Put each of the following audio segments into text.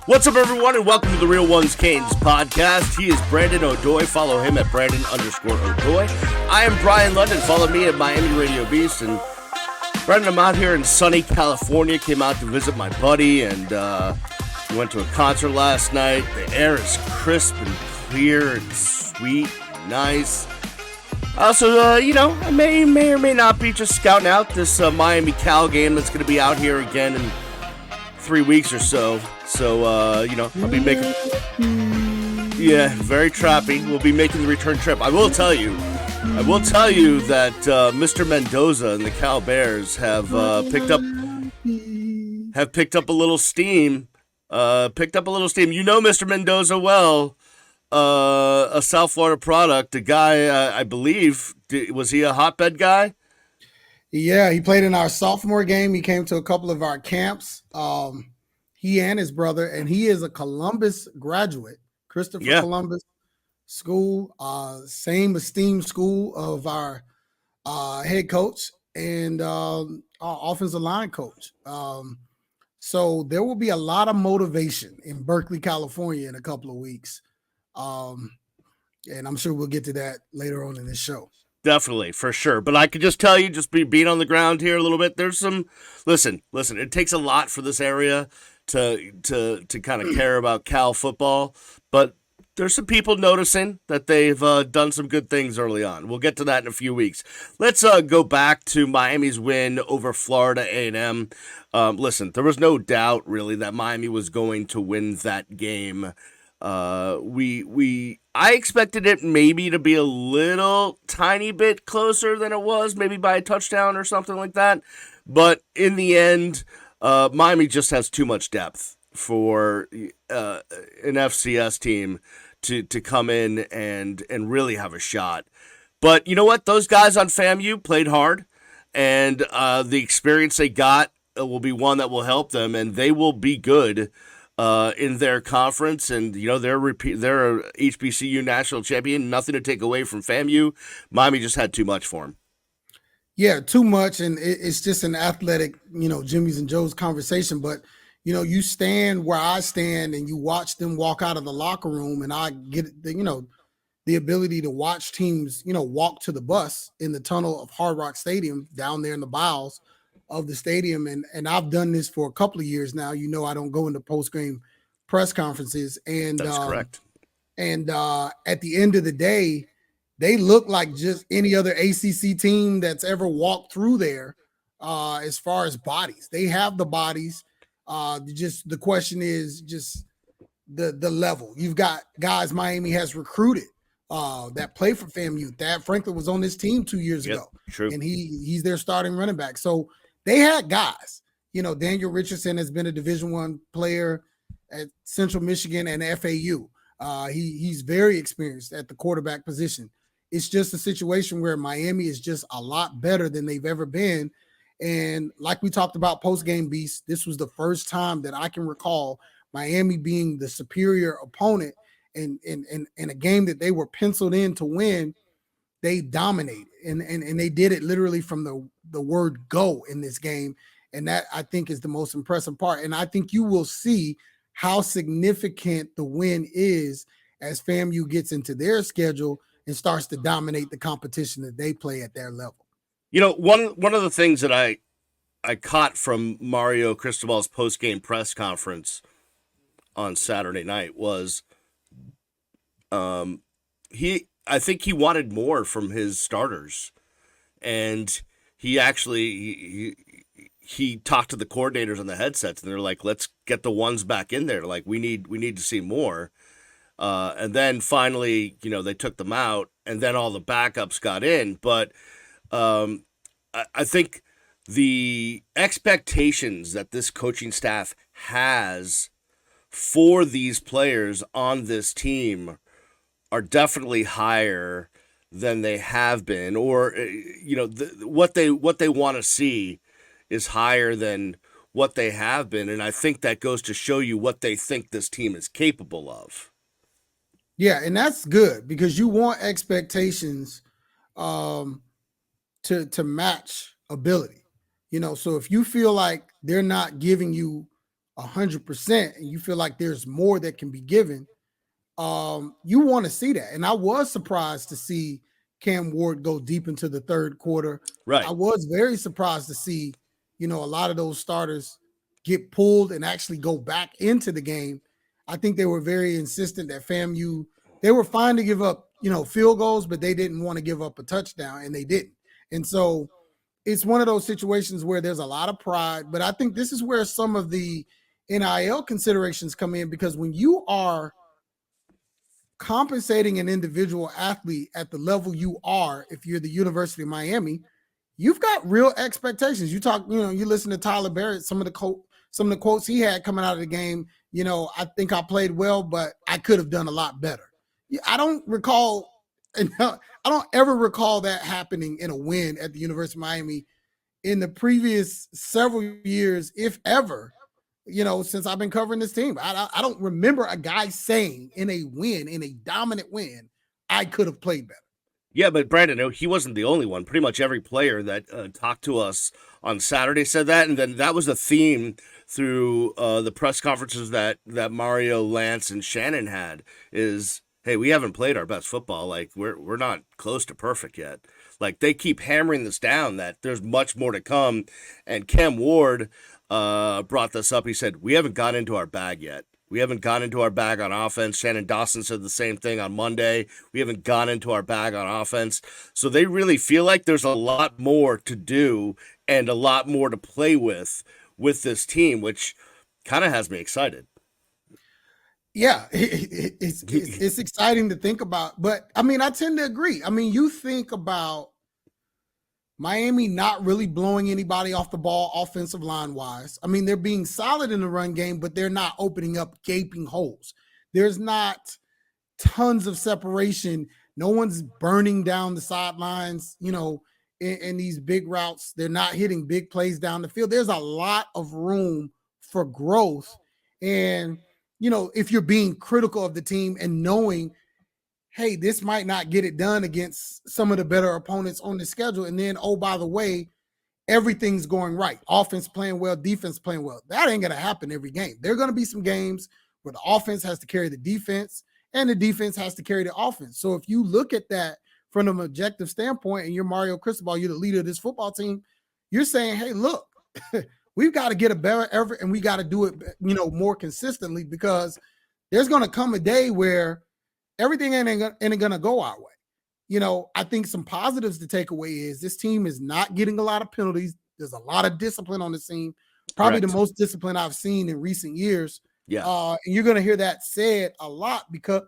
What's up, everyone, and welcome to the Real Ones Canes podcast. He is Brandon O'Doy. Follow him at Brandon_O'Doy. I am Brian London. Follow me at Miami Radio Beast. And Brandon, I'm out here in sunny California. Came out to visit my buddy, and we went to a concert last night. The air is crisp and clear and sweet and nice. Also, I may or may not be just scouting out this Miami Cal game that's going to be out here again in 3 weeks or so. So, I'll be making... Yeah, very trappy. We'll be making the return trip. I will tell you that Mr. Mendoza and the Cal Bears have picked up a little steam. You know Mr. Mendoza well. A South Florida product. A guy, I believe, was he a hotbed guy? Yeah, he played in our sophomore game. He came to a couple of our camps. He and his brother, and he is a Columbus graduate, Christopher Columbus School, same esteemed school of our head coach and our offensive line coach. So there will be a lot of motivation in Berkeley, California in a couple of weeks. And I'm sure we'll get to that later on in this show. Definitely, for sure. But I could just tell you, just being on the ground here a little bit, there's some, listen, it takes a lot for this area to kind of care about Cal football, but there's some people noticing that they've done some good things early on. We'll get to that in a few weeks. Let's go back to Miami's win over Florida A&M. Listen, there was no doubt really that Miami was going to win that game. I expected it maybe to be a little tiny bit closer than it was, maybe by a touchdown or something like that. But in the end, Miami just has too much depth for an FCS team to come in and really have a shot. But you know what? Those guys on FAMU played hard, and the experience they got will be one that will help them, and they will be good in their conference. And they're a HBCU national champion. Nothing to take away from FAMU. Miami just had too much for them. Yeah, too much, and it's just an athletic, Jimmy's and Joe's conversation. But, you stand where I stand and you watch them walk out of the locker room, and I get, the ability to watch teams, walk to the bus in the tunnel of Hard Rock Stadium down there in the bowels of the stadium. And I've done this for a couple of years now. I don't go into post-game press conferences. And that's correct. And at the end of the day, they look like just any other ACC team that's ever walked through there as far as bodies. They have the bodies. Just the question is just the level. You've got guys Miami has recruited that play for FAMU. Thad Franklin was on this team 2 years ago. True. And he's their starting running back. So they had guys. Daniel Richardson has been a Division I player at Central Michigan and FAU. He's very experienced at the quarterback position. It's just a situation where Miami is just a lot better than they've ever been. And like we talked about post-game beast, this was the first time that I can recall Miami being the superior opponent in a game that they were penciled in to win. They dominated and they did it literally from the word go in this game. And that I think is the most impressive part. And I think you will see how significant the win is as FAMU gets into their schedule and starts to dominate the competition that they play at their level. One of the things that I caught from Mario Cristobal's post-game press conference on Saturday night was I think he wanted more from his starters. And he actually he talked to the coordinators on the headsets, and they're like, let's get the ones back in there. Like, we need to see more. And then finally, they took them out, and then all the backups got in. But I think the expectations that this coaching staff has for these players on this team are definitely higher than they have been, or what they want to see is higher than what they have been, and I think that goes to show you what they think this team is capable of. Yeah, and that's good because you want expectations to match ability. So if you feel like they're not giving you 100% and you feel like there's more that can be given, you want to see that. And I was surprised to see Cam Ward go deep into the third quarter. I Right. was very surprised to see, a lot of those starters get pulled and actually go back into the game. I think they were very insistent that FAMU, they were fine to give up, field goals, but they didn't want to give up a touchdown, and they didn't. And so it's one of those situations where there's a lot of pride, but I think this is where some of the NIL considerations come in, because when you are compensating an individual athlete at the level you are, if you're the University of Miami, you've got real expectations. You talk, you listen to Tyler Barrett, some of the quotes he had coming out of the game. I think I played well, but I could have done a lot better. I don't recall, and I don't ever recall that happening in a win at the University of Miami in the previous several years, if ever. Since I've been covering this team, I don't remember a guy saying in a win, in a dominant win, I could have played better. Yeah, but Brandon, he wasn't the only one. Pretty much every player that talked to us on Saturday said that, and then that was a theme through the press conferences that Mario, Lance, and Shannon had. Is, hey, we haven't played our best football. Like we're not close to perfect yet. Like they keep hammering this down that there's much more to come. And Cam Ward brought this up. He said we haven't got into our bag yet. We haven't gone into our bag on offense. Shannon Dawson said the same thing on Monday. We haven't gone into our bag on offense. So they really feel like there's a lot more to do and a lot more to play with this team, which kind of has me excited. Yeah, it's exciting to think about. But, I mean, I tend to agree. I mean, you think about Miami not really blowing anybody off the ball offensive line wise. I mean, they're being solid in the run game, but they're not opening up gaping holes. There's not tons of separation. No one's burning down the sidelines, in these big routes. They're not hitting big plays down the field. There's a lot of room for growth. And, if you're being critical of the team and knowing, hey, this might not get it done against some of the better opponents on the schedule. And then, oh, by the way, everything's going right. Offense playing well, defense playing well. That ain't going to happen every game. There are going to be some games where the offense has to carry the defense and the defense has to carry the offense. So if you look at that from an objective standpoint and you're Mario Cristobal, you're the leader of this football team, you're saying, hey, look, we've got to get a better effort and we got to do it, more consistently, because there's going to come a day where everything ain't going to go our way. I think some positives to take away is this team is not getting a lot of penalties. There's a lot of discipline on the team, probably Correct. the most discipline I've seen in recent years. Yeah. And you're going to hear that said a lot because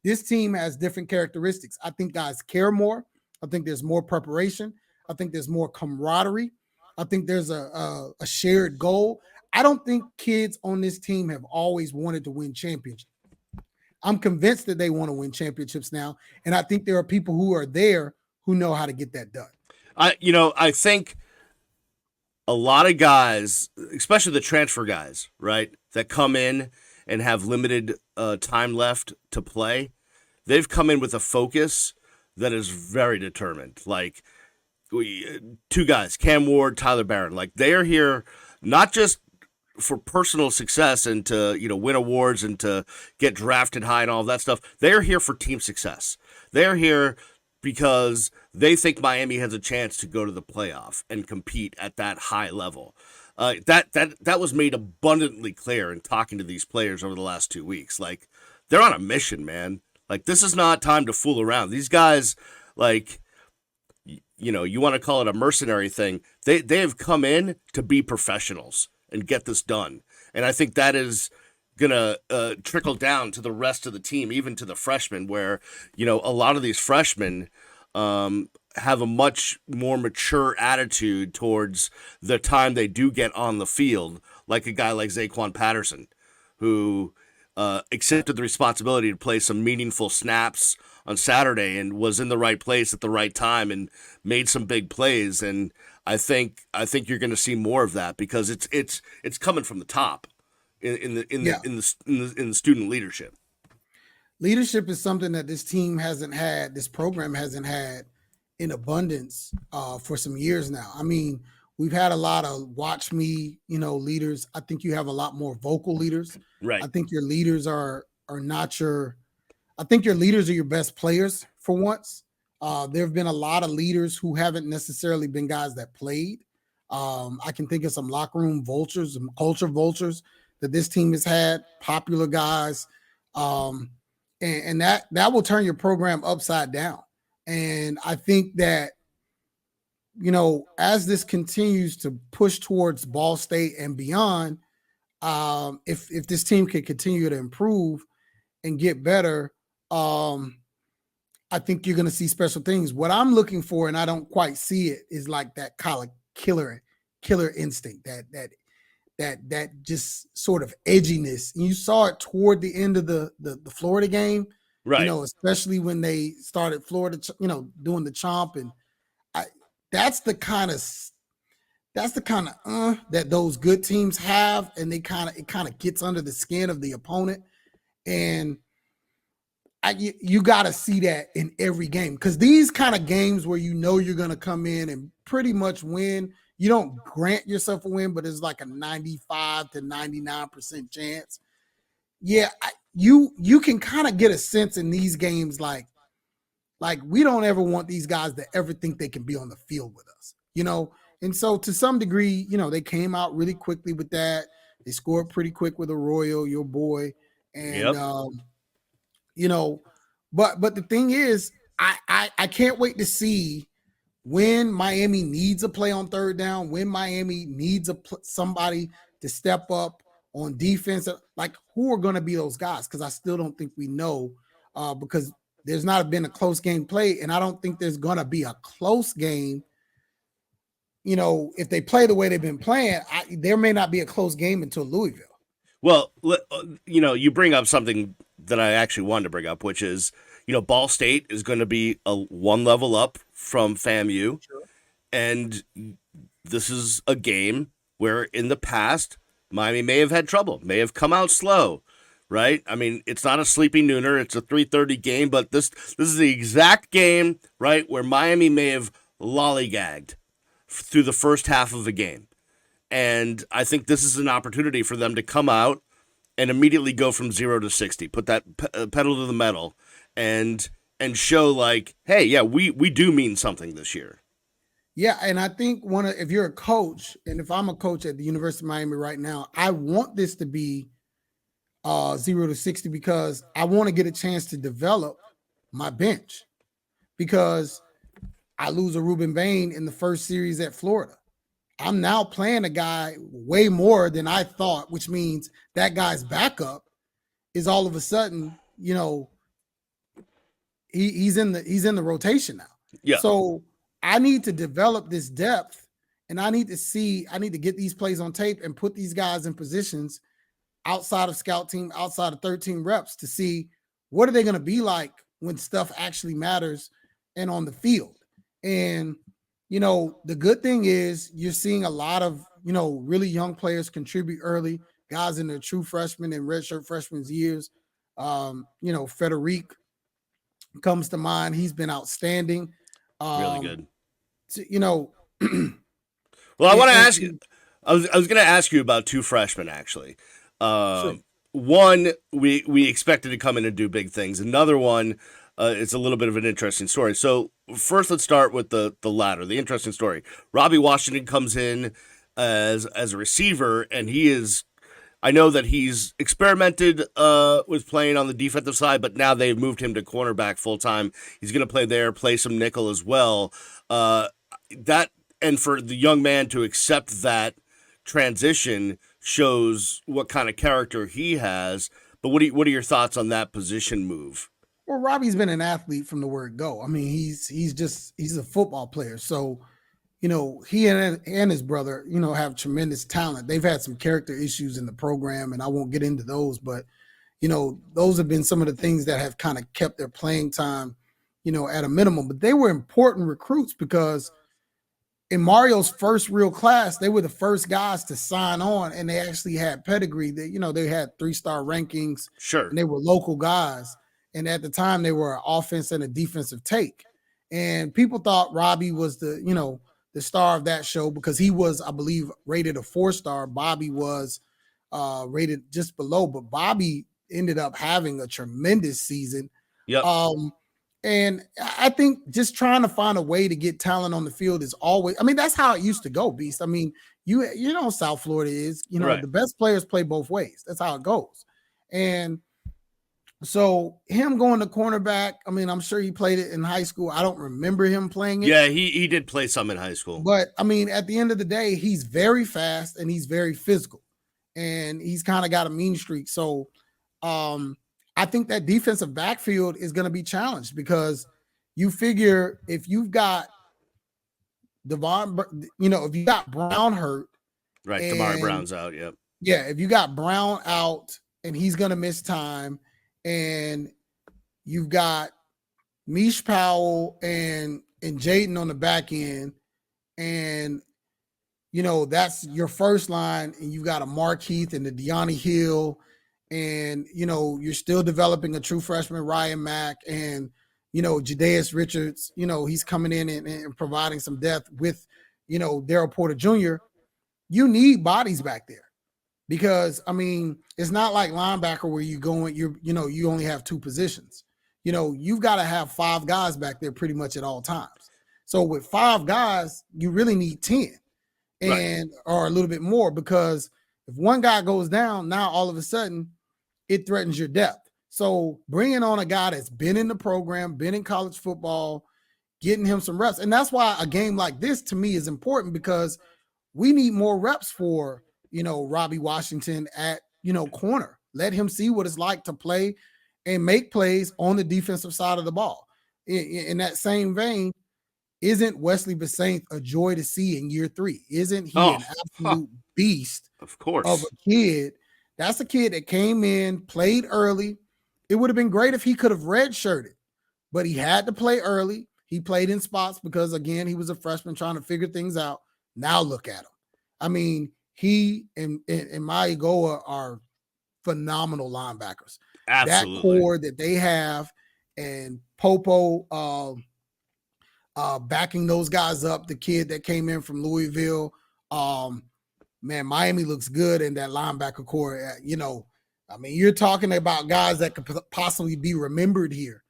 this team has different characteristics. I think guys care more. I think there's more preparation. I think there's more camaraderie. I think there's a shared goal. I don't think kids on this team have always wanted to win championships. I'm convinced that they want to win championships now. And I think there are people who are there who know how to get that done. I think a lot of guys, especially the transfer guys, right, that come in and have limited time left to play, they've come in with a focus that is very determined. Like two guys, Cam Ward, Tyler Barron, like they are here not just for personal success and to win awards and to get drafted high and all of that stuff. They're here for team success. They're here because they think Miami has a chance to go to the playoff and compete at that high level. That was made abundantly clear in talking to these players over the last 2 weeks. Like they're on a mission, man. Like this is not time to fool around. These guys, like, you want to call it a mercenary thing. They have come in to be professionals and get this done. And I think that is going to trickle down to the rest of the team, even to the freshmen, where, a lot of these freshmen have a much more mature attitude towards the time they do get on the field, like a guy like Zaquan Patterson, who accepted the responsibility to play some meaningful snaps on Saturday and was in the right place at the right time and made some big plays. And I think you're going to see more of that because it's coming from the top in the student leadership. Leadership is something that this team hasn't had, this program hasn't had in abundance for some years now. I mean, We've had a lot of watch me, leaders. I think you have a lot more vocal leaders. I Right. think your leaders are not your. I think your leaders are your best players for once. There have been a lot of leaders who haven't necessarily been guys that played. I can think of some locker room vultures, some culture vultures that this team has had, popular guys, and that will turn your program upside down. And I think that as this continues to push towards Ball State and beyond, if this team can continue to improve and get better, I think you're going to see special things. What I'm looking for, and I don't quite see it, is like that kind of killer instinct, that just sort of edginess. And you saw it toward the end of the Florida game, Right. especially when they started Florida, doing the chomp, and I, that's the kind of that those good teams have, and it kind of gets under the skin of the opponent, and you got to see that in every game, because these kind of games where you're going to come in and pretty much win, you don't grant yourself a win, but it's like a 95 to 99% chance. Yeah, you can kind of get a sense in these games, like we don't ever want these guys to ever think they can be on the field with us, And so to some degree, they came out really quickly with that. They scored pretty quick with Arroyo, your boy, and Yep. but the thing is, I can't wait to see when Miami needs a play on third down, when Miami needs somebody to step up on defense. Like, who are going to be those guys? Because I still don't think we know, because there's not been a close game played, and I don't think there's going to be a close game. If they play the way they've been playing, there may not be a close game until Louisville. Well, you bring up something that I actually wanted to bring up, which is, Ball State is going to be a one level up from FAMU. Sure. And this is a game where in the past, Miami may have had trouble, may have come out slow, right? I mean, it's not a sleepy nooner. It's a 3:30 game, but this is the exact game, right, where Miami may have lollygagged through the first half of a game. And I think this is an opportunity for them to come out and immediately go from 0 to 60, put that pedal to the metal, and show like, hey, yeah, we do mean something this year. Yeah, and I think if you're a coach, and if I'm a coach at the University of Miami right now, I want this to be 0 to 60, because I want to get a chance to develop my bench, because I lose a Ruben Bain in the first series at Florida. I'm now playing a guy way more than I thought, which means that guy's backup is all of a sudden, he's in the rotation now. Yeah. So I need to develop this depth, and I need to get these plays on tape and put these guys in positions outside of scout team, outside of 13 reps, to see what are they going to be like when stuff actually matters and on the field. And the good thing is you're seeing a lot of, really young players contribute early, guys in their true freshman and redshirt freshman's years. Federic comes to mind. He's been outstanding. Really good. Well, I want to ask you, I was going to ask you about two freshmen, actually. Sure. One, we expected to come in and do big things. Another one, it's a little bit of an interesting story. So first, let's start with the latter, the interesting story. Robbie Washington comes in as a receiver, and I know that he's experimented with playing on the defensive side, but now they've moved him to cornerback full time. He's going to play there, play some nickel as well. And for the young man to accept that transition shows what kind of character he has. But what are your thoughts on that position move? Well, Robbie's been an athlete from the word go. I mean, he's a football player. So, he and his brother, have tremendous talent. They've had some character issues in the program, and I won't get into those, but those have been some of the things that have kind of kept their playing time, at a minimum. But they were important recruits, because in Mario's first real class, they were the first guys to sign on, and they actually had pedigree. They had 3-star rankings. Sure. And they were local guys. And at the time, they were an offense and a defensive take. And people thought Robbie was the the star of that show because he was, I believe, rated a 4-star. Bobby was rated just below, but Bobby ended up having a tremendous season. Yep. And I think just trying to find a way to get talent on the field is always, I mean, that's how it used to go, Beast. I mean, you know, South Florida is, you know, Right. the best players play both ways. That's how it goes. And so him going to cornerback, I mean, I'm sure he played it in high school. I don't remember him playing it. Yeah, he did play some in high school. But I mean, at the end of the day, he's very fast and he's very physical. And he's kind of got a mean streak. So I think that defensive backfield is going to be challenged because you figure if you've got Devon, you know, if you got Brown hurt. Right, Damar Brown's out, yep. Yeah, if you got Brown out and he's going to miss time, and you've got Mish Powell and Jaden on the back end, and you know that's your first line, and you've got a Mark Heath and the De'Ani Hill, and you know you're still developing a true freshman Ryan Mack, and you know Jadaeus Richards, you know he's coming in and providing some depth with you know Daryl Porter Jr. You need bodies back there. Because I mean, it's not like linebacker where you only have 2 positions. You know, you've got to have 5 guys back there pretty much at all times. So with 5 guys, you really need 10 and or a little bit more because if one guy goes down, now all of a sudden it threatens your depth. So bringing on a guy that's been in the program, been in college football, getting him some reps. And that's why a game like this to me is important because we need more reps for you know, Robbie Washington at, you know, corner. Let him see what it's like to play and make plays on the defensive side of the ball. In that same vein, isn't Wesley Besaint a joy to see in year 3? Isn't he an absolute beast of course of a kid? That's a kid that came in, played early. It would have been great if he could have redshirted, but he had to play early. He played in spots because, again, he was a freshman trying to figure things out. Now look at him. I mean, he and Maigoa are phenomenal linebackers. Absolutely. That core that they have and Popo backing those guys up, the kid that came in from Louisville, man, Miami looks good in that linebacker core. You know, I mean, you're talking about guys that could possibly be remembered here,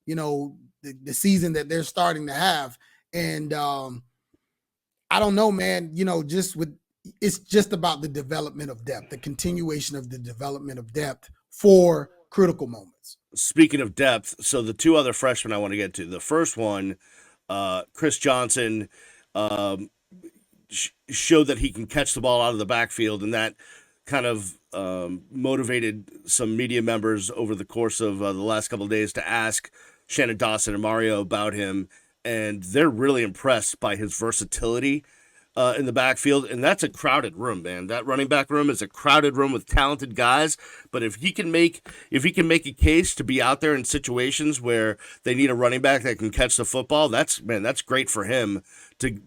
you know, the season that they're starting to have. And I don't know, man, you know, it's just about the development of depth, the continuation of the development of depth for critical moments. Speaking of depth, so the 2 other freshmen I want to get to. The first one, Chris Johnson, showed that he can catch the ball out of the backfield, and that kind of motivated some media members over the course of the last couple of days to ask Shannon Dawson and Mario about him, and they're really impressed by his versatility in the backfield, and that's a crowded room, man. That running back room is a crowded room with talented guys. But if he can make a case to be out there in situations where they need a running back that can catch the football, that's great for him to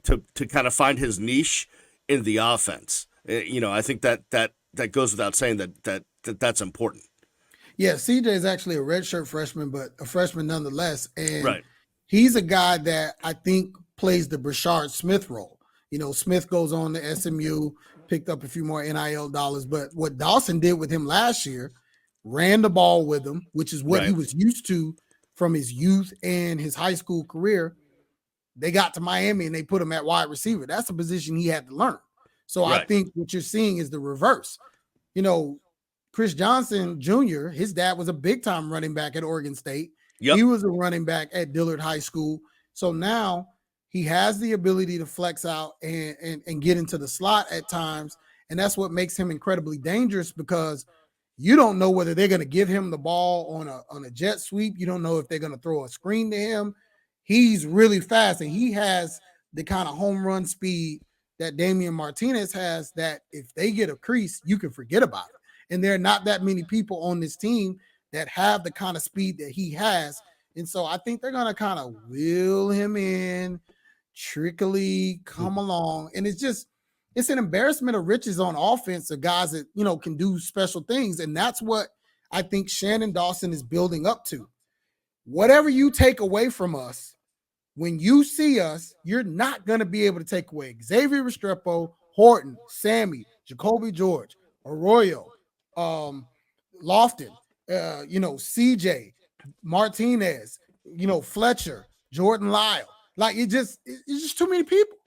kind of find his niche in the offense. You know, I think that goes without saying that's important. Yeah, CJ is actually a redshirt freshman, but a freshman nonetheless, and he's a guy that I think plays the Brashard Smith role. You know, Smith goes on to SMU, picked up a few more NIL dollars. But what Dawson did with him last year, ran the ball with him, which is what he was used to from his youth and his high school career. They got to Miami and they put him at wide receiver. That's a position he had to learn. So I think what you're seeing is the reverse. You know, Chris Johnson Jr., his dad was a big-time running back at Oregon State. He was a running back at Dillard High School. So now he has the ability to flex out and get into the slot at times. And that's what makes him incredibly dangerous because you don't know whether they're going to give him the ball on a jet sweep. You don't know if they're going to throw a screen to him. He's really fast, and he has the kind of home run speed that Damian Martinez has that if they get a crease, you can forget about it. And there are not that many people on this team that have the kind of speed that he has. And so I think they're going to kind of wheel him in, trickily come along. And it's an embarrassment of riches on offense of guys that, you know, can do special things. And that's what I think Shannon Dawson is building up to. Whatever you take away from us, when you see us, you're not going to be able to take away Xavier Restrepo, Horton, Sammy, Jacoby George, Arroyo, Lofton, CJ, Martinez, Fletcher, Jordan Lyle. Like it's just too many people.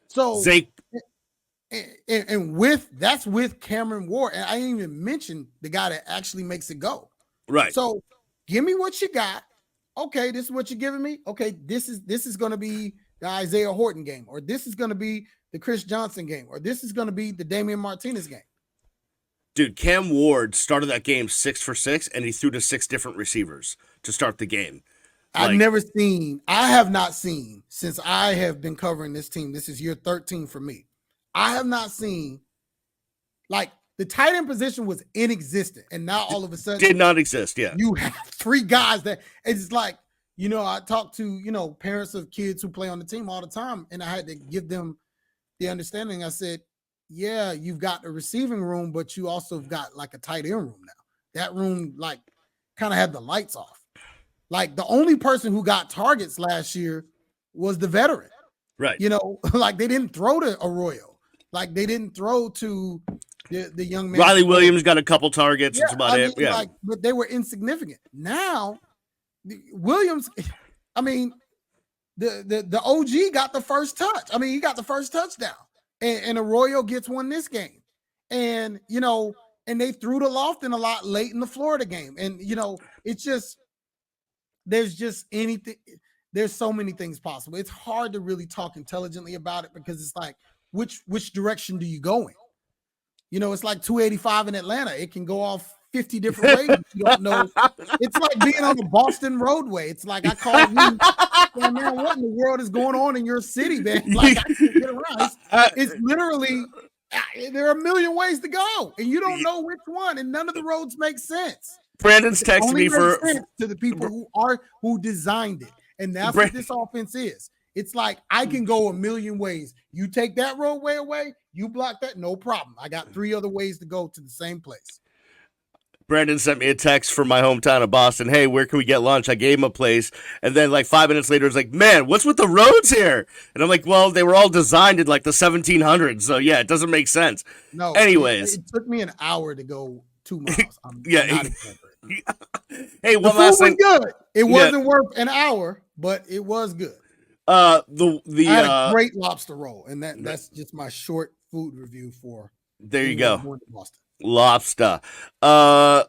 So Zay, and that's with Cameron Ward. And I didn't even mention the guy that actually makes it go. right. So give me what you got. Okay, this is what you're giving me. Okay, this is going to be the Isaiah Horton game, or this is going to be the Chris Johnson game, or this is going to be the Damian Martinez game. Dude, Cam Ward started that game 6 for 6, and he threw to 6 different receivers to start the game. I have not seen since I have been covering this team. This is year 13 for me. I have not seen, like, the tight end position was inexistent, and now all of a sudden did not exist. Yeah, you have 3 guys that it's like, I talk to parents of kids who play on the team all the time, and I had to give them the understanding. I said, yeah, you've got a receiving room, but you also have got like a tight end room now. That room like kind of had the lights off. Like the only person who got targets last year was the veteran. right. Like they didn't throw to Arroyo. Like they didn't throw to the young man. Riley Williams got a couple targets. That's about it. Yeah. But they were insignificant. Now, Williams, the OG got the first touch. I mean, he got the first touchdown. And Arroyo gets one this game. And, and they threw to Lofton a lot late in the Florida game. And, it's just, there's so many things possible. It's hard to really talk intelligently about it because it's like, which direction do you go in? It's like 285 in Atlanta. It can go off 50 different ways. You don't know. It's like being on the Boston roadway. It's like I call you, man, what in the world is going on in your city, man? Like I can't get around. It's literally there are a million ways to go, and you don't know which one, and none of the roads make sense. Brandon's texting me to the people who designed it, and that's what this offense is. It's like I can go a million ways. You take that roadway away, you block that, no problem. I got 3 other ways to go to the same place. Brandon sent me a text from my hometown of Boston. Hey, where can we get lunch? I gave him a place. And then like 5 minutes later, it's like, man, what's with the roads here? And I'm like, well, they were all designed in like the 1700s. So yeah, it doesn't make sense. No, anyways. It took me an hour to go 2 miles. Hey, one last thing. Good. It wasn't worth an hour, but it was good. I had a great lobster roll, and that's just my short food review for. There you go. Lobster. The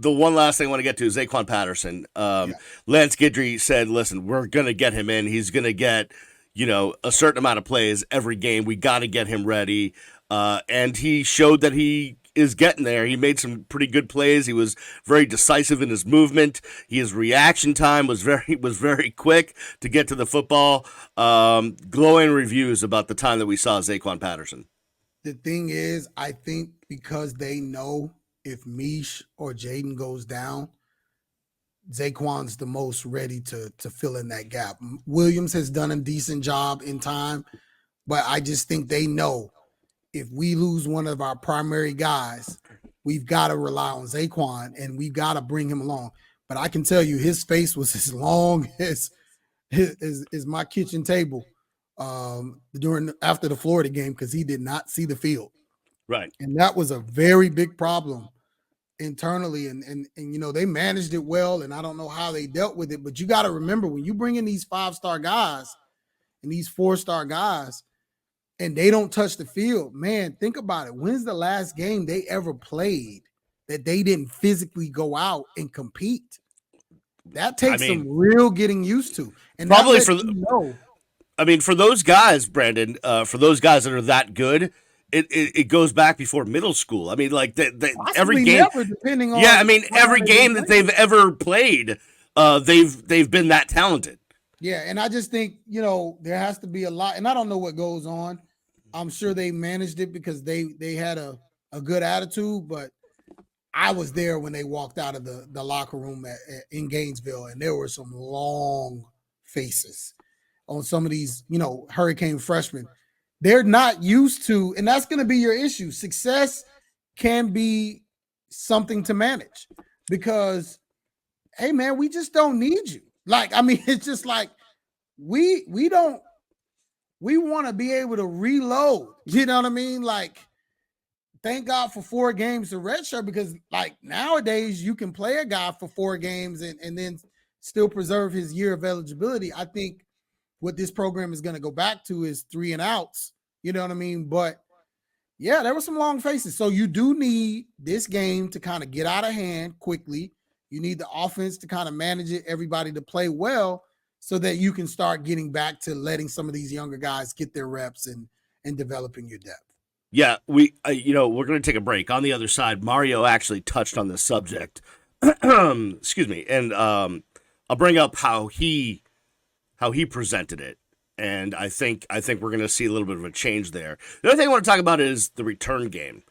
one last thing I want to get to is Zaquan Patterson. Lance Guidry said, listen, we're going to get him in. He's going to get, a certain amount of plays every game. We got to get him ready. And he showed that he is getting there. He made some pretty good plays. He was very decisive in his movement. His reaction time was very quick to get to the football. Glowing reviews about the time that we saw Zaquan Patterson. The thing is, I think because they know if Mish or Jaden goes down, Zaquan's the most ready to fill in that gap. Williams has done a decent job in time, but I just think they know if we lose one of our primary guys, we've got to rely on Zaquan and we've got to bring him along. But I can tell you his face was as long as my kitchen table after the Florida game because he did not see the field. Right. And that was a very big problem internally. And they managed it well, and I don't know how they dealt with it. But you got to remember, when you bring in these 5-star guys and these 4-star guys, and they don't touch the field, man, think about it. When's the last game they ever played that they didn't physically go out and compete? That takes some real getting used to. And probably for those guys, Brandon, for those guys that are that good, it goes back before middle school. I mean, like every game, depending on every game that they've ever played, they've been that talented. Yeah, and I just think, there has to be a lot, and I don't know what goes on. I'm sure they managed it because they had a good attitude, but I was there when they walked out of the locker room in Gainesville, and there were some long faces on some of these, Hurricane freshmen. They're not used to, and that's going to be your issue. Success can be something to manage because, hey, man, we just don't need you. Like, I mean, it's just like we don't we want to be able to reload. You know what I mean? Like, thank God for 4 games to redshirt, because like nowadays you can play a guy for 4 games and then still preserve his year of eligibility. I think what this program is going to go back to is 3 and outs. You know what I mean? But yeah, there were some long faces. So you do need this game to kind of get out of hand quickly. You need the offense to kind of manage it, everybody to play well, so that you can start getting back to letting some of these younger guys get their reps and developing your depth. Yeah, we're going to take a break. On the other side, Mario actually touched on this subject. Excuse me, and I'll bring up how he presented it, and I think we're going to see a little bit of a change there. The other thing I want to talk about is the return game.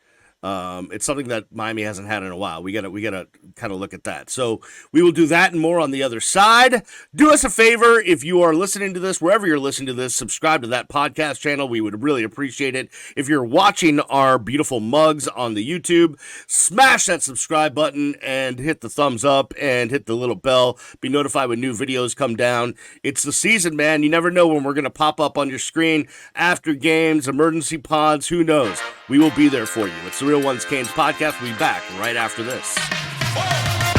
It's something that Miami hasn't had in a while. We gotta kind of look at that. So we will do that and more on the other side. Do us a favor, if you are listening to this, wherever you're listening to this, subscribe to that podcast channel. We would really appreciate it. If you're watching our beautiful mugs on the YouTube, smash that subscribe button and hit the thumbs up and hit the little bell. Be notified when new videos come down. It's the season, man. You never know when we're gonna pop up on your screen after games, emergency pods. Who knows? We will be there for you. It's the Real Ones Canes podcast. We'll be back right after this.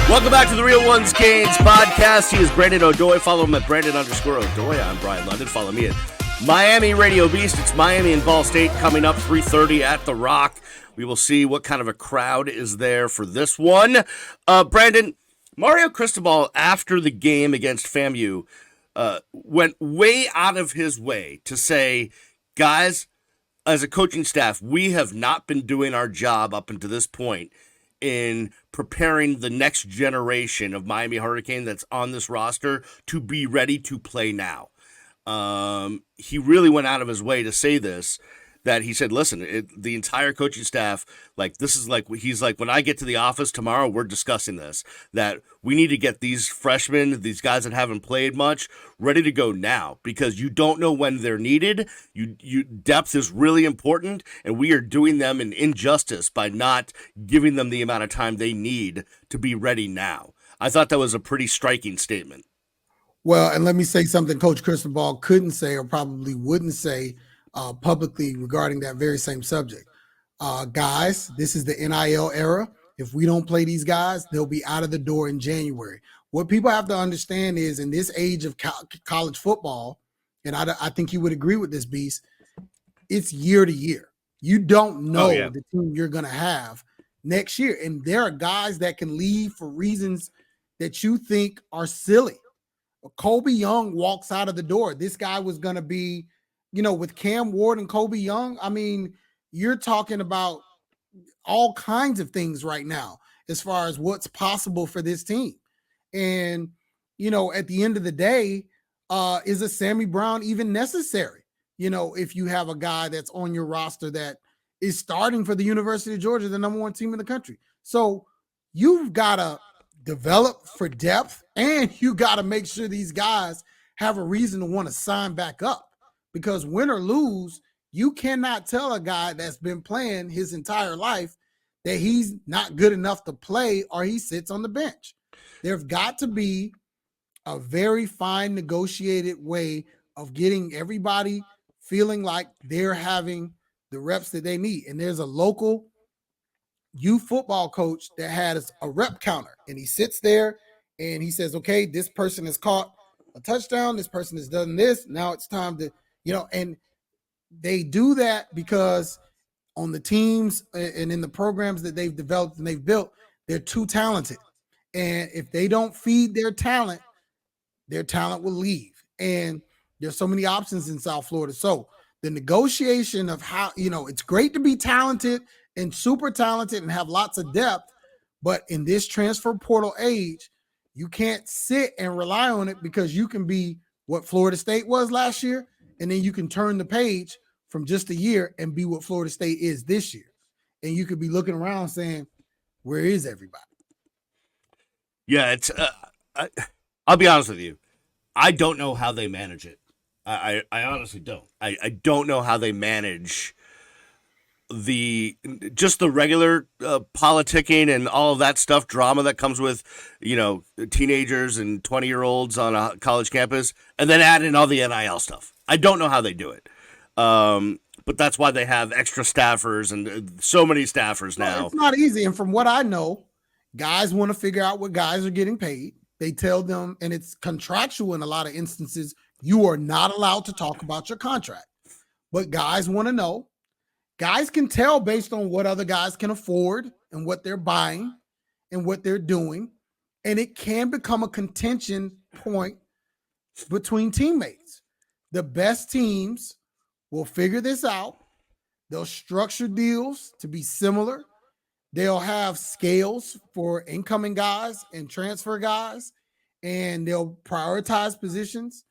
Welcome back to the Real Ones Canes podcast. He is Brandon O'Doy. Follow him at Brandon_O'Doy. I'm Brian London. Follow me at Miami Radio Beast. It's Miami and Ball State coming up 3:30 at The Rock. We will see what kind of a crowd is there for this one. Brandon, Mario Cristobal, after the game against FAMU, went way out of his way to say, guys, as a coaching staff, we have not been doing our job up until this point in preparing the next generation of Miami Hurricane that's on this roster to be ready to play now. He really went out of his way to say this, that he said, listen, the entire coaching staff, like, this is like, he's like, when I get to the office tomorrow, we're discussing this, that we need to get these freshmen, these guys that haven't played much, ready to go now, because you don't know when they're needed. Depth is really important, and we are doing them an injustice by not giving them the amount of time they need to be ready now. I thought that was a pretty striking statement. Well, and let me say something Coach Cristobal couldn't say, or probably wouldn't say publicly, regarding that very same subject. Guys, this is the NIL era. If we don't play these guys, they'll be out of the door in January. What people have to understand is, in this age of college football, and I think you would agree with this, Beast, it's year to year. You don't know the team you're going to have next year. And there are guys that can leave for reasons that you think are silly. Kobe Young walks out of the door. This guy was going to be, with Cam Ward and Kobe Young, I mean, you're talking about all kinds of things right now as far as what's possible for this team. And, at the end of the day, is a Sammy Brown even necessary? If you have a guy that's on your roster that is starting for the University of Georgia, the number 1 team in the country. So you've got to develop for depth, and you got to make sure these guys have a reason to want to sign back up. Because win or lose, you cannot tell a guy that's been playing his entire life that he's not good enough to play, or he sits on the bench. There's got to be a very fine negotiated way of getting everybody feeling like they're having the reps that they need. And there's a local youth football coach that has a rep counter, and he sits there and he says, okay, this person has caught a touchdown. This person has done this. Now it's time to, and they do that because on the teams and in the programs that they've developed and they've built, they're too talented. And if they don't feed their talent will leave. And there's so many options in South Florida. So the negotiation of how, it's great to be talented and super talented and have lots of depth, but in this transfer portal age, you can't sit and rely on it, because you can be what Florida State was last year, and then you can turn the page from just a year and be what Florida State is this year. And you could be looking around saying, where is everybody? Yeah, it's. I'll be honest with you. I don't know how they manage it. I honestly don't. I don't know how they manage just the regular politicking and all of that stuff, drama that comes with, teenagers and 20-year-olds on a college campus, and then add in all the NIL stuff. I don't know how they do it. But that's why they have extra staffers and so many staffers now. Well, it's not easy. And from what I know, guys want to figure out what guys are getting paid. They tell them, and it's contractual in a lot of instances, you are not allowed to talk about your contract. But guys want to know. Guys can tell based on what other guys can afford and what they're buying and what they're doing. And it can become a contention point between teammates. The best teams will figure this out. They'll structure deals to be similar. They'll have scales for incoming guys and transfer guys, and they'll prioritize positions.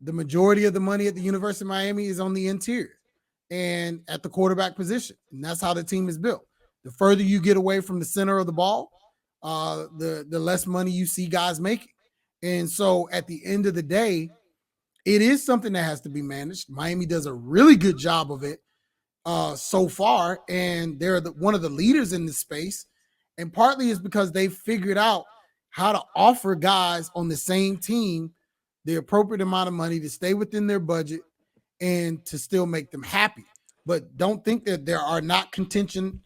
The majority of the money at the University of Miami is on the interior and at the quarterback position. And that's how the team is built. The further you get away from the center of the ball, the less money you see guys making. And so at the end of the day, it is something that has to be managed. Miami does a really good job of it so far, and they're one of the leaders in this space. And partly is because they've figured out how to offer guys on the same team the appropriate amount of money to stay within their budget and to still make them happy. But don't think that there are not contention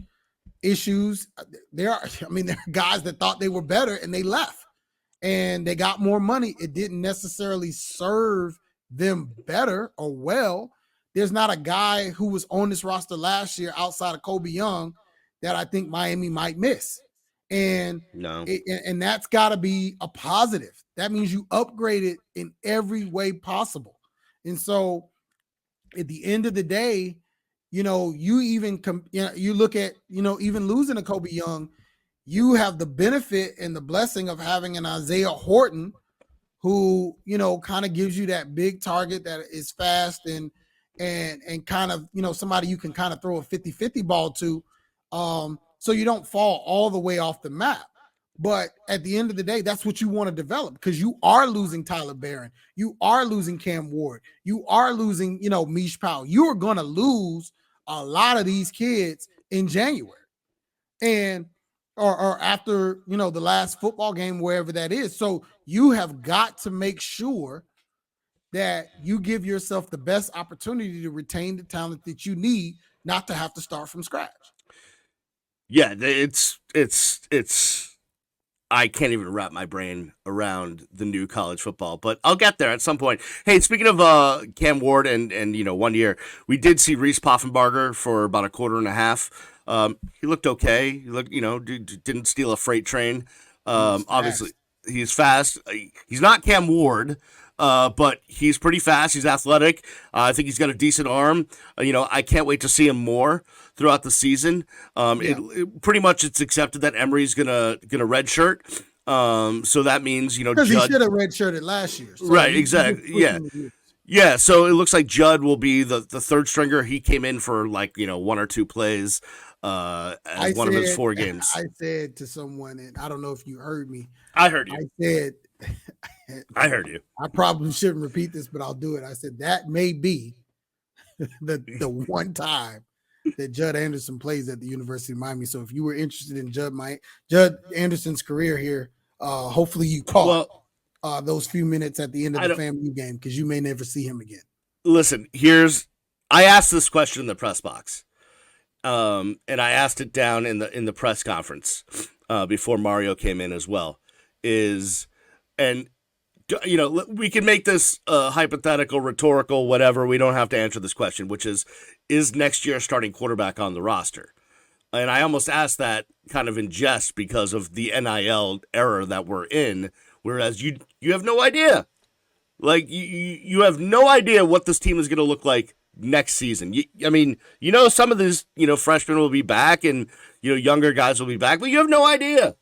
issues. There are guys that thought they were better and they left and they got more money. It didn't necessarily serve them better or well. There's not a guy who was on this roster last year outside of Kobe Young that I think Miami might miss. And no, and that's got to be a positive. That means you upgrade it in every way possible. And so at the end of the day, you look at, even losing a Kobe Young, you have the benefit and the blessing of having an Isaiah Horton who, kind of gives you that big target that is fast and kind of, somebody you can kind of throw a 50-50 ball to. So you don't fall all the way off the map. But at the end of the day, that's what you want to develop, because you are losing Tyler Barron. You are losing Cam Ward. You are losing, Mish Powell. You are going to lose a lot of these kids in January. And or after, the last football game, wherever that is. So you have got to make sure that you give yourself the best opportunity to retain the talent that you need, not to have to start from scratch. Yeah, it's I can't even wrap my brain around the new college football, but I'll get there at some point. Hey, speaking of Cam Ward and 1 year, we did see Reese Poffenbarger for about a quarter and a half. He looked okay. He looked, didn't steal a freight train. Obviously, he's fast. He's not Cam Ward, but he's pretty fast. He's athletic. I think he's got a decent arm. I can't wait to see him more throughout the season. Pretty much it's accepted that Emory's gonna redshirt. So that means, because he should have redshirted last year. So right, exactly. Yeah. So it looks like Judd will be the third stringer. He came in for 1 or 2 plays as one of his 4 games. I said to someone, and I don't know if you heard me. I heard you. I said, I heard you. I probably shouldn't repeat this, but I'll do it. I said that may be the one time that Judd Anderson plays at the University of Miami. So if you were interested in Judd Anderson's career here, hopefully you caught those few minutes at the end of the FAMU game, because you may never see him again. Listen, I asked this question in the press box, and I asked it down in the press conference before Mario came in as well. We can make this hypothetical, rhetorical, whatever. We don't have to answer this question, which is next year starting quarterback on the roster? And I almost asked that kind of in jest because of the NIL era that we're in, whereas you have no idea. You have no idea what this team is going to look like next season. Some of these, freshmen will be back and, younger guys will be back, but you have no idea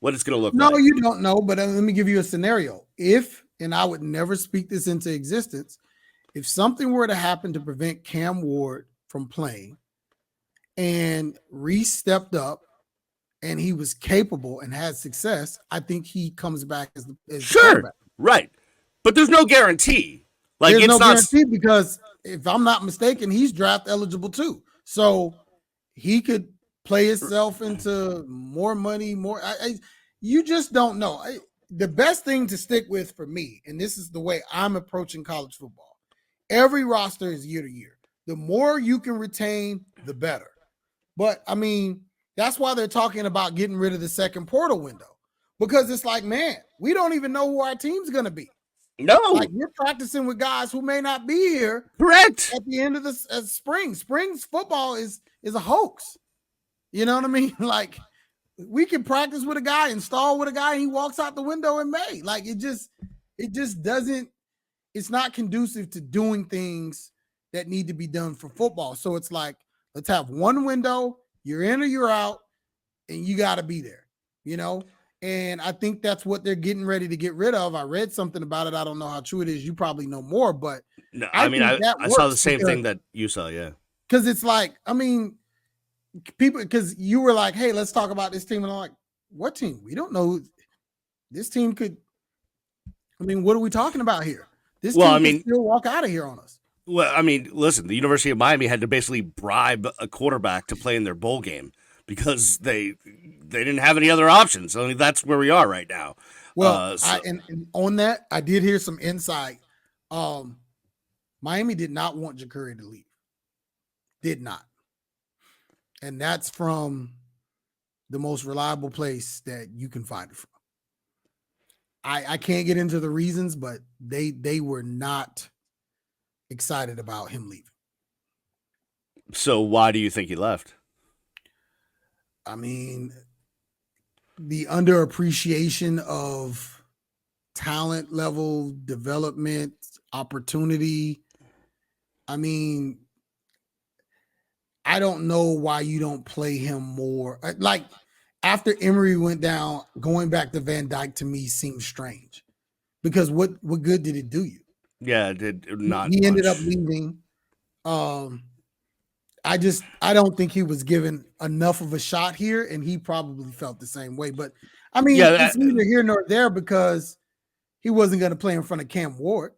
what it's going to look like. No, you don't know, but let me give you a scenario. And I would never speak this into existence, if something were to happen to prevent Cam Ward from playing and Reese stepped up and he was capable and had success, I think he comes back as sure, right. But there's no guarantee. There's no guarantee, because if I'm not mistaken, he's draft eligible too. So he could play himself into more money, more. You just don't know. The best thing to stick with for me, and this is the way I'm approaching college football. Every roster is year to year. The more you can retain, the better. But I mean, that's why they're talking about getting rid of the second portal window, because it's like, man, we don't even know who our team's going to be. No, like you're practicing with guys who may not be here correct. at the end of the spring. Spring's football is a hoax. You know what I mean? Like we can practice with a guy, install with a guy, and he walks out the window in May. Like it just doesn't. It's not conducive to doing things that need to be done for football. So it's like, let's have one window. You're in or you're out, and you got to be there. You know. And I think that's what they're getting ready to get rid of. I read something about it. I don't know how true it is. You probably know more, but no, I mean, I saw the same thing that you saw. Yeah. Because it's like, I mean, people, because you were like, hey, let's talk about this team. And I'm like, what team? We don't know. This team could, I mean, what are we talking about here? This team could still walk out of here on us. Well, I mean, listen, the University of Miami had to basically bribe a quarterback to play in their bowl game because they didn't have any other options. I mean, that's where we are right now. Well, and on that, I did hear some insight. Miami did not want Ja'Carri to leave. Did not. And that's from the most reliable place that you can find it from. I can't get into the reasons, but they were not excited about him leaving. So why do you think he left? I mean, the underappreciation of talent level, development, opportunity. I mean, I don't know why you don't play him more. Like after Emory went down, going back to Van Dyke to me seems strange because what good did it do you? Yeah, it did not. He ended up leaving. I don't think he was given enough of a shot here, and he probably felt the same way. But I mean, it's neither here nor there because he wasn't going to play in front of Cam Ward.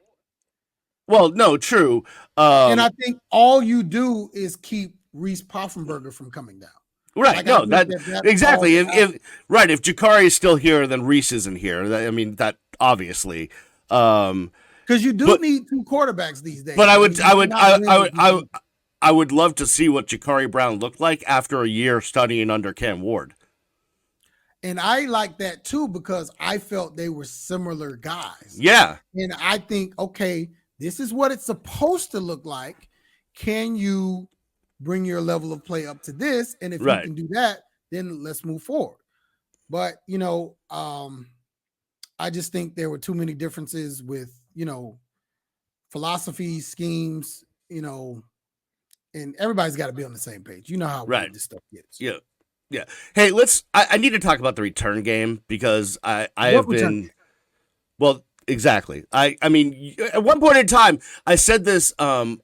Well, no, true. And I think all you do is keep Reese Poffenberger from coming down. Right. Like, no, that's exactly. If Ja'Carri is still here, then Reese isn't here. I mean, that obviously. Because you do need two quarterbacks these days. But I would love to see what Ja'Carri Brown looked like after a year studying under Cam Ward. And I like that too because I felt they were similar guys. Yeah. And I think, okay, this is what it's supposed to look like. Can you bring your level of play up to this? And if you can do that, then let's move forward. But, you know, I just think there were too many differences with, you know, philosophies, schemes, you know, and everybody's got to be on the same page. You know how this stuff gets. Yeah. Yeah. Hey, I need to talk about the return game because I have been, well, exactly. I mean, at one point in time, I said this, I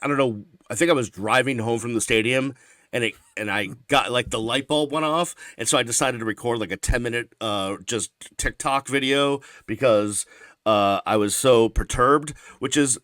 don't know. I think I was driving home from the stadium and I got like the light bulb went off. And so I decided to record like a 10-minute, just TikTok video because, I was so perturbed, which is,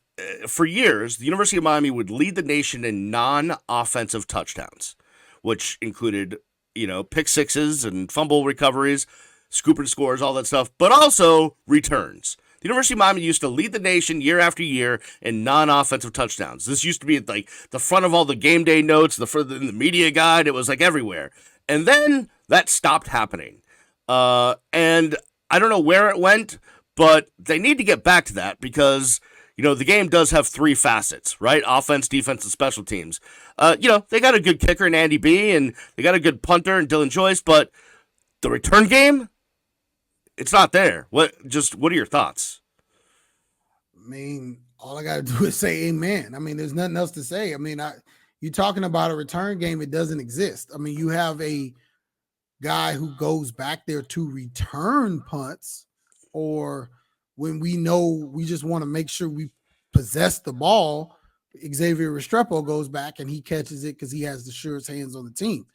for years, the University of Miami would lead the nation in non-offensive touchdowns, which included, you know, pick sixes and fumble recoveries, scoop and scores, all that stuff, but also returns. The University of Miami used to lead the nation year after year in non-offensive touchdowns. This used to be like the front of all the game day notes, in the media guide. It was like everywhere. And then that stopped happening. And I don't know where it went, but they need to get back to that because, you know, the game does have three facets, right? Offense, defense, and special teams. You know, they got a good kicker in Andy B, and they got a good punter in Dylan Joyce, but the return game, it's not there. What are your thoughts? I mean, all I got to do is say amen. I mean, there's nothing else to say. I mean, you're talking about a return game. It doesn't exist. I mean, you have a guy who goes back there to return punts, or when we know we just want to make sure we possess the ball, Xavier Restrepo goes back and he catches it because he has the surest hands on the team.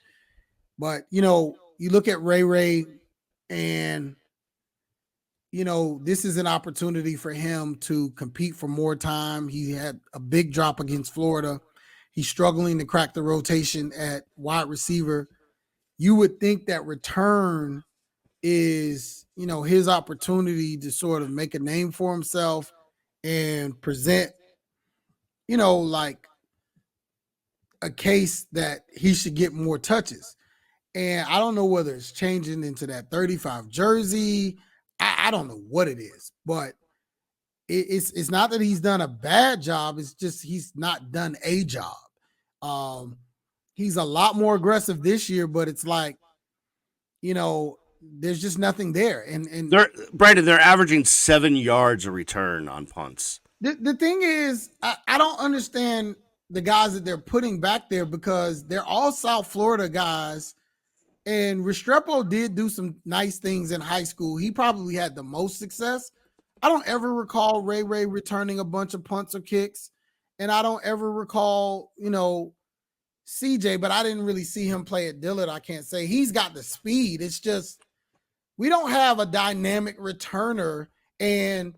But, you know, you look at Ray and, you know, this is an opportunity for him to compete for more time. He had a big drop against Florida. He's struggling to crack the rotation at wide receiver. You would think that return is, his opportunity to sort of make a name for himself and present, like a case that he should get more touches. And I don't know whether it's changing into that 35 jersey. I don't know what it is, but it's not that he's done a bad job. It's just he's not done a job. He's a lot more aggressive this year, but it's like, there's just nothing there. And they're averaging 7 yards a return on punts. The thing is, I don't understand the guys that they're putting back there because they're all South Florida guys. And Restrepo did do some nice things in high school. He probably had the most success. I don't ever recall Ray returning a bunch of punts or kicks. And I don't ever recall, CJ, but I didn't really see him play at Dillard. I can't say he's got the speed. It's just, we don't have a dynamic returner. And,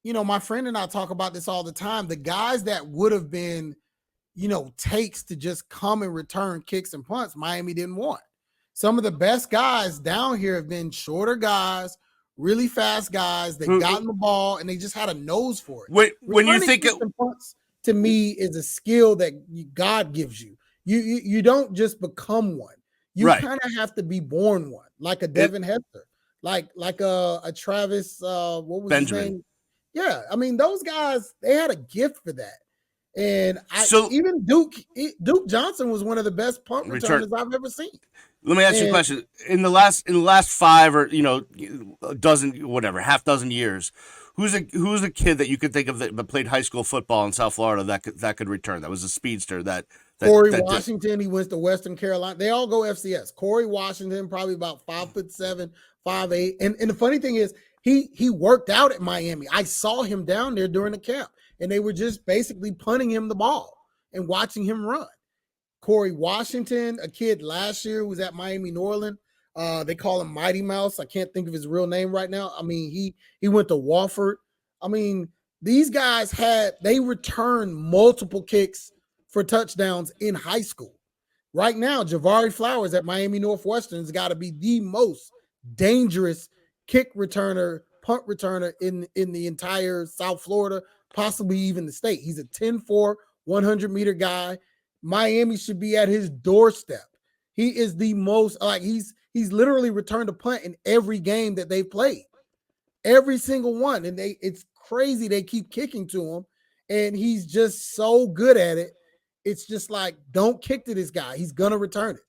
my friend and I talk about this all the time. The guys that would have been, takes to just come and return kicks and punts, Miami didn't want. Some of the best guys down here have been shorter guys, really fast guys. They got in the ball and they just had a nose for it. When you think punts, to me, is a skill that God gives you. You don't just become one. You kind of have to be born one, like a Devin Hester, like a Travis. What was Benjamin. His name? Yeah, I mean those guys. They had a gift for that. And even Duke Johnson was one of the best punt returners I've ever seen. Let me ask you a question. In the last 5 or half dozen years, who's a kid that you could think of that played high school football in South Florida that could return? That was a speedster. Corey Washington. He went to Western Carolina. They all go FCS. Corey Washington, probably about 5'7", 5'8". And the funny thing is, he worked out at Miami. I saw him down there during the camp, and they were just basically punting him the ball and watching him run. Corey Washington, a kid last year who was at Miami Norland. They call him Mighty Mouse. I can't think of his real name right now. I mean, he went to Wofford. I mean, these guys they returned multiple kicks for touchdowns in high school. Right now, Javari Flowers at Miami Northwestern has got to be the most dangerous kick returner, punt returner in the entire South Florida, possibly even the state. He's a 10-4, 100-meter guy. Miami should be at his doorstep. He is the most, he's literally returned a punt in every game that they've played. Every single one. And it's crazy they keep kicking to him. And he's just so good at it. It's just like, don't kick to this guy. He's going to return it.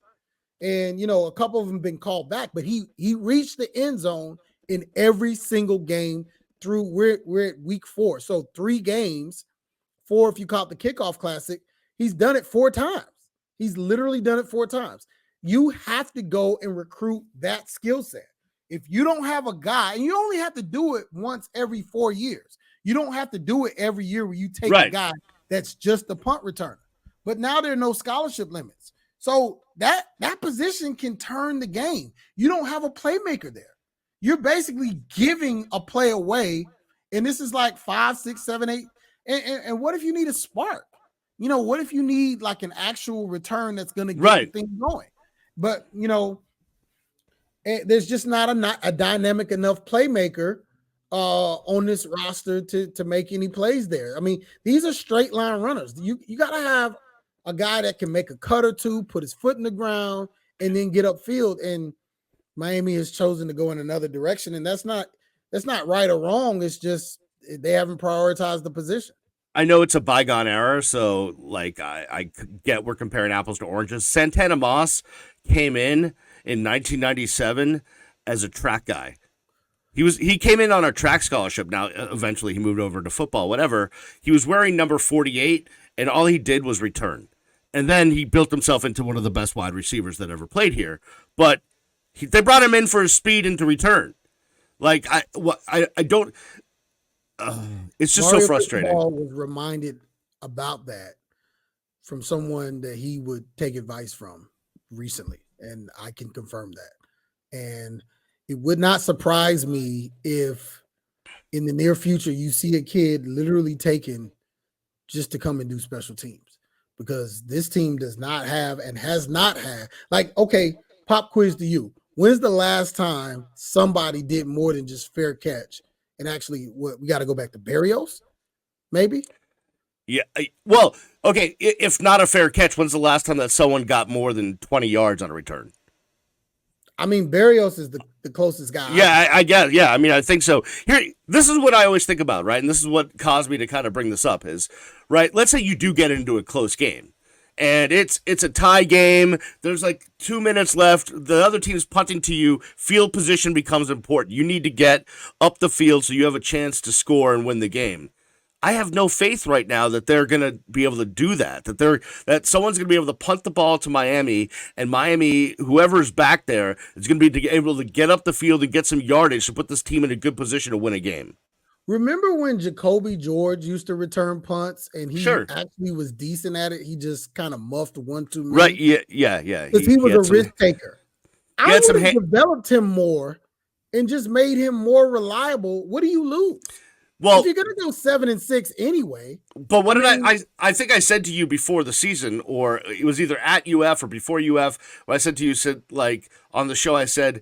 And, a couple of them have been called back, but he reached the end zone in every single game through, we're at week 4. So 3 games, 4 if you count the kickoff classic. He's done it 4 times. He's literally done it 4 times. You have to go and recruit that skill set. If you don't have a guy, and you only have to do it once every 4 years. You don't have to do it every year where you take a guy that's just a punt returner. But now there are no scholarship limits. So that position can turn the game. You don't have a playmaker there. You're basically giving a play away. And this is like 5, 6, 7, 8. And what if you need a spark? What if you need like an actual return that's going to get the thing going? But, there's just not a dynamic enough playmaker on this roster to make any plays there. I mean, these are straight line runners. You got to have a guy that can make a cut or two, put his foot in the ground, and then get upfield. And Miami has chosen to go in another direction. And that's not right or wrong. It's just they haven't prioritized the position. I know it's a bygone era, so I get we're comparing apples to oranges. Santana Moss came in 1997 as a track guy. He came in on a track scholarship. Now, eventually he moved over to football, whatever. He was wearing number 48, and all he did was return. And then he built himself into one of the best wide receivers that ever played here. But they brought him in for his speed and to return. I don't. It's just Mario so frustrating. Football was reminded about that from someone that he would take advice from recently, and I can confirm that. And it would not surprise me if in the near future you see a kid literally taken just to come and do special teams, because this team does not have and has not had, like, okay, pop quiz to you. When's the last time somebody did more than just fair catch? And actually, what we got to go back to Barrios, maybe. Yeah. Well, okay. If not a fair catch, when's the last time that someone got more than 20 yards on a return? I mean, Barrios is the closest guy. Yeah, I guess. Yeah, I mean, I think so. Here, this is what I always think about, right? And this is what caused me to kind of bring this up is, right? Let's say you do get into a close game, and it's a tie game. There's like 2 minutes left. The other team's punting to you. Field position becomes important. You need to get up the field so you have a chance to score and win the game. I have no faith right now that they're going to be able to do that. That someone's going to be able to punt the ball to Miami, and Miami, whoever's back there, is going to be able to get up the field and get some yardage to put this team in a good position to win a game. Remember when Jacoby George used to return punts and he actually was decent at it? He just kind of muffed one too many. Right? Yeah. Because he was a risk taker. I would have developed him more and just made him more reliable. What do you lose? Well, if you're gonna go 7-6 anyway. But what I think I said to you before the season, or it was either at UF or before UF, what I said to you said, like, on the show, I said,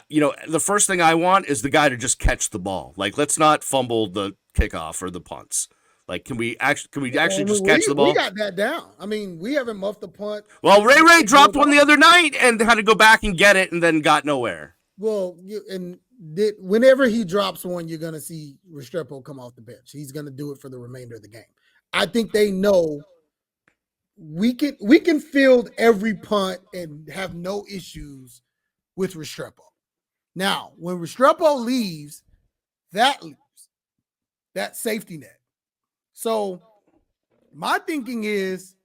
the first thing I want is the guy to just catch the ball. Like, let's not fumble the kickoff or the punts. Like, can we actually just catch the ball? We got that down. I mean, we haven't muffed the punt. Well, Ray dropped one the other night and had to go back and get it and then got nowhere. Well, whenever he drops one, you're going to see Restrepo come off the bench. He's going to do it for the remainder of the game. I think they know we can field every punt and have no issues with Restrepo. Now, when Restrepo leaves, that safety net. So my thinking is,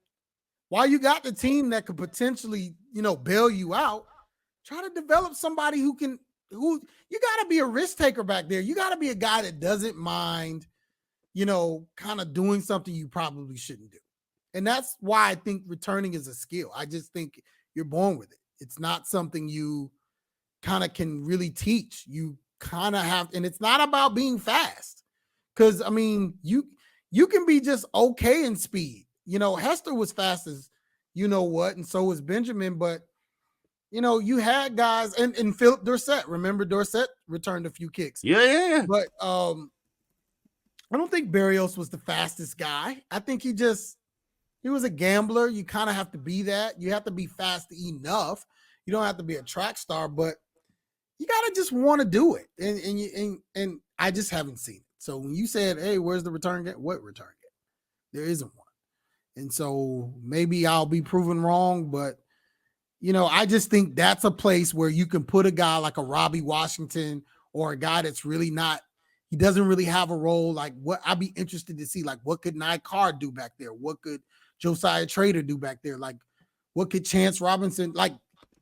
while you got the team that could potentially, bail you out, try to develop somebody who you got to be a risk taker back there. You got to be a guy that doesn't mind, kind of doing something you probably shouldn't do. And that's why I think returning is a skill. I just think you're born with it. It's not something you kind of can really teach. You kind of have, and it's not about being fast. Because, I mean, you can be just okay in speed. Hester was fast as and so was Benjamin, but you had guys and Philip Dorsett. Remember, Dorsett returned a few kicks. Yeah. But I don't think Barrios was the fastest guy. I think he was a gambler. You kind of have to be that. You have to be fast enough. You don't have to be a track star, but you gotta just want to do it. And I just haven't seen it. So when you said, "Hey, where's the return game?" What return game? There isn't one. And so maybe I'll be proven wrong, but I just think that's a place where you can put a guy like a Robbie Washington or a guy that's really not, he doesn't really have a role. Like, what I'd be interested to see, like, what could Nye Carr do back there? What could Josiah Trader do back there? Like, what could Chance Robinson, like,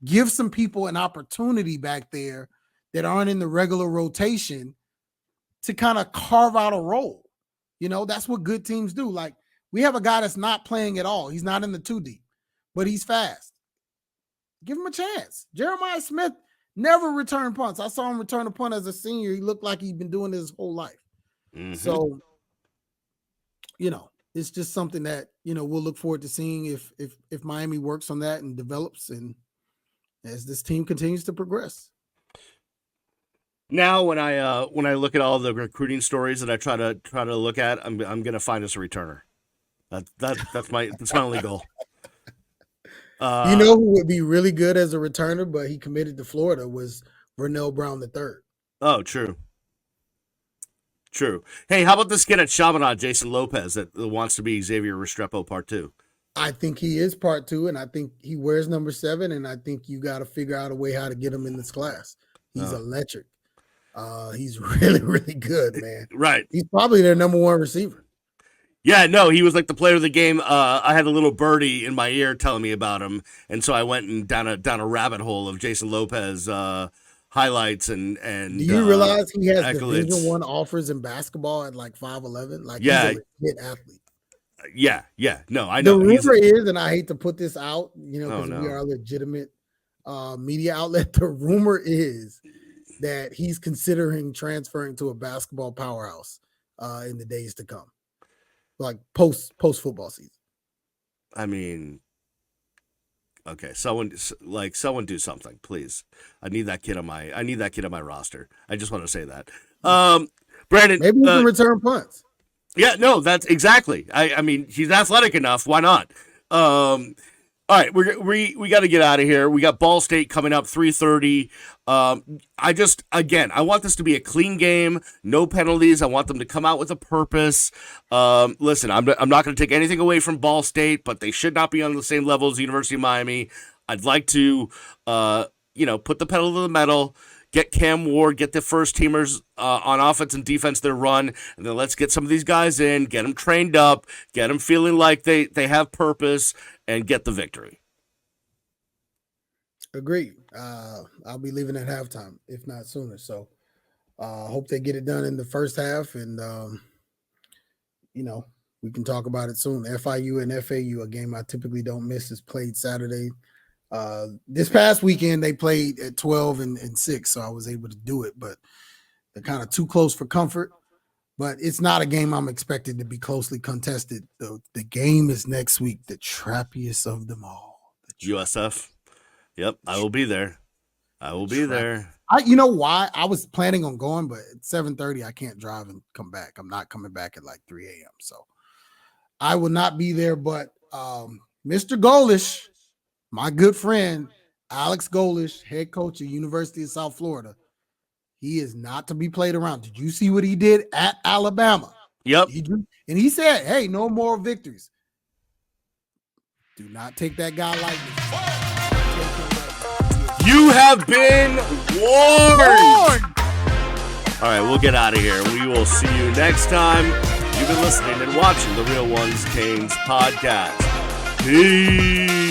give some people an opportunity back there that aren't in the regular rotation to kind of carve out a role. That's what good teams do. Like, we have a guy that's not playing at all. He's not in the 2 deep, but he's fast. Give him a chance. Jeremiah Smith never returned punts. I saw him return a punt as a senior. He looked like he'd been doing it his whole life. Mm-hmm. So, it's just something that, we'll look forward to seeing if Miami works on that and develops and as this team continues to progress. Now, when I look at all the recruiting stories that I try to look at, I'm going to find us a returner. That's my only goal. Who would be really good as a returner, but he committed to Florida was Vernell Brown III. Oh, true. Hey, how about this kid at Chaminade, Jason Lopez, that wants to be Xavier Restrepo Part 2? I think he is Part 2, and I think he wears number 7, and I think you got to figure out a way how to get him in this class. He's electric. He's really, really good, man. Right. He's probably their number 1 receiver. Yeah, no, he was like the player of the game. I had a little birdie in my ear telling me about him, and so I went and down a rabbit hole of Jason Lopez highlights and. Do you realize he has accolades. Division I offers in basketball at like 5'11"? Like, yeah, he's a legit athlete. Yeah. No, I know. The rumor is, and I hate to put this out, because we are a legitimate media outlet. The rumor is that he's considering transferring to a basketball powerhouse in the days to come. Like post football season. I mean, okay, someone do something, please. I need that kid on my roster. I just want to say that. Brandon, Maybe he can return punts. yeah, no, that's exactly. I mean, he's athletic enough. Why not? All right, we got to get out of here. We got Ball State coming up 3:30. I want this to be a clean game, no penalties. I want them to come out with a purpose. Listen, I'm not going to take anything away from Ball State, but they should not be on the same level as the University of Miami. I'd like to, put the pedal to the metal. Get Cam Ward, get the first teamers on offense and defense their run, and then let's get some of these guys in, get them trained up, get them feeling like they have purpose, and get the victory. Agreed. I'll be leaving at halftime, if not sooner. So hope they get it done in the first half, and we can talk about it soon. FIU and FAU, a game I typically don't miss, is played Saturday. This past weekend they played at 12 and 6, so I was able to do it, but they're kind of too close for comfort. But it's not a game I'm expected to be closely contested. The game is next week, the trappiest of them all. USF. Yep, I will be there. There. You know why? I was planning on going, but at 7:30 I can't drive and come back. I'm not coming back at like 3 a.m. So I will not be there. But Mr. Golish, my good friend, Alex Golish, head coach at University of South Florida, he is not to be played around. Did you see what he did at Alabama? Yep. And he said, hey, no more victories. Do not take that guy lightly. You have been warned. All right, we'll get out of here. We will see you next time. You've been listening and watching the Real Ones Canes podcast. Peace.